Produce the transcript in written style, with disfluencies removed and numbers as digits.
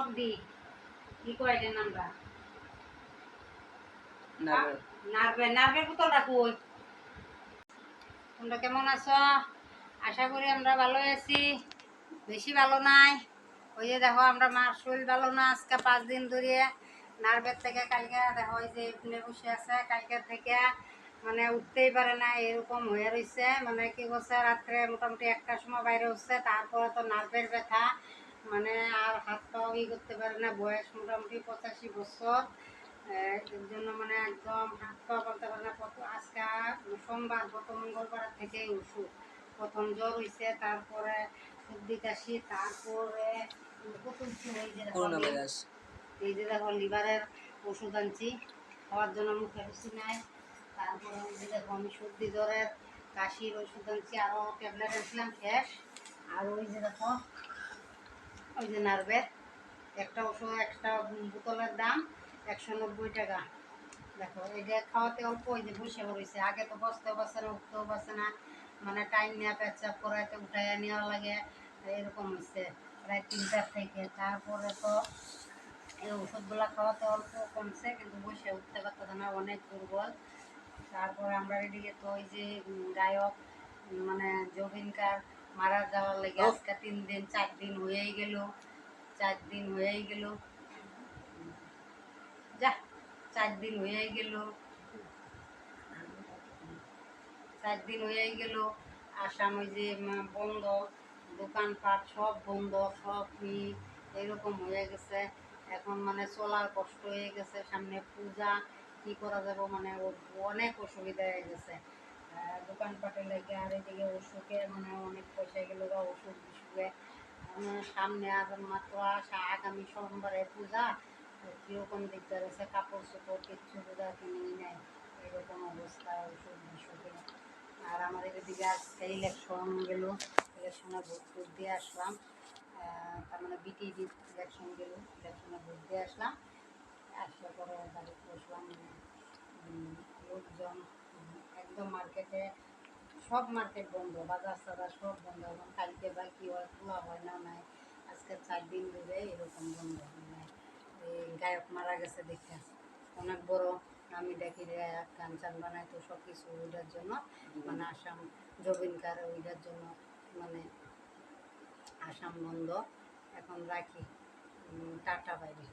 টক দি কি কয় এটার নামটা নার্ভের বোতলটা কই তোমরা কেমন আছো? আশা করি আমরা ভালো আছি, বেশি ভালো নাই। ওই যে দেখো আমরা মার শরীর ভালো না, আজকে 5 দিন ধরে নার্ভের থেকে কালকে দেখো ওই যে এখানে বসে আছে, কালকে থেকে মানে উঠতেই পারে না, এরকম হয়ে রয়েছে। মানে কি করছে, রাত্রে মোটামুটি 1টার সময় বাইরে হচ্ছে, তারপরে তো নার্ভের ব্যথা, মানে আর হাত পাও ই করতে পারে না। বয়স মোটামুটি 85 বছর, এর জন্য মানে একদম হাত পা বলতে পারে না। আজকে সোমবার, গত মঙ্গলবার থেকে ওষুধ, প্রথম জ্বর হয়েছে, তারপরে সর্দি কাশি, তারপরে এই যে দেখো লিভারের ওষুধ আনছি খাওয়ার জন্য, মুখে রুচি নাই। তারপরে ওই যে দেখো আমি সর্দি জ্বরের কাশির ওষুধ আনছি, আরও ট্যাবলেট আনছিলাম শেষ। আর ওই যে দেখো ওই যে নার্ভের একটা ওষুধ, একটা বোতলের দাম 190 টাকা। দেখো এটা খাওয়াতে অল্প, ওই যে বসে পড়েছে। আগে তো বসতেও পারছে না, উঠতেও পারছে না, মানে টাইম নিয়ে পেচ্ছাপ করাইতে উঠাইয়া নেওয়া লাগে, এরকম হচ্ছে প্রায় 3টার থেকে। তারপরে তো এই ওষুধগুলো খাওয়াতে অল্প কমছে, কিন্তু বসে উঠতে পারতেছে না, অনেক দুর্বল। তারপরে আমরা এদিকে তো ওই যে গায়ক মানে জবিনকার মারা যাওয়ার লেগে আজকে 3 দিন 4 দিন হয়েই গেল, 4 দিন হয়েই গেল, যা 4 দিন হয়েই গেল, 4 দিন হয়েই গেল। আসাম ওই যে বন্ধ, দোকানপাট সব বন্ধ, সব এরকম হয়ে গেছে। এখন মানে চলার কষ্ট হয়ে গেছে, সামনে পূজা, কি করা যাব, মানে অনেক অসুবিধা হয়ে গেছে দোকানপাটে লেগে। আর এদিকে ওষুধে মানে অনেক পয়সা গেল বা ওষুধ বিষুকে। সামনে আর মাত্র আসা আগামী সোমবারে পূজা, কীরকম দিকদার আছে, কাপড় চোপড় কিচ্ছু পূজা কিনেই নেয়, এরকম অবস্থা ওষুধ বিষুকে। আর আমাদের এদিকে আজকে ইলেকশন গেল, ইলেকশনে ভোট দিয়ে আসলাম। তার মানে বিটিভি ইলেকশন গেল, ইলেকশনে ভোট দিয়ে আসলাম। আসার পরে বাড়িতে বসলাম, লোকজন একদম মার্কেটে, সব মার্কেট বন্ধ, বাজার সাজার সব বন্ধ। এবং কালকে বা কী হয়, খোলা হয় না নাই, আজকে 4 দিন ধরে এরকম বন্ধ। মানে এই গায়ক মারা গেছে দেখে অনেক বড়, আমি দেখি গায়ক গান চান বানায়, তো সব কিছু ওইটার জন্য মানে আসাম জবিনকার ওইটার জন্য মানে আসাম বন্ধ। এখন রাখি, টাটা বাইরে।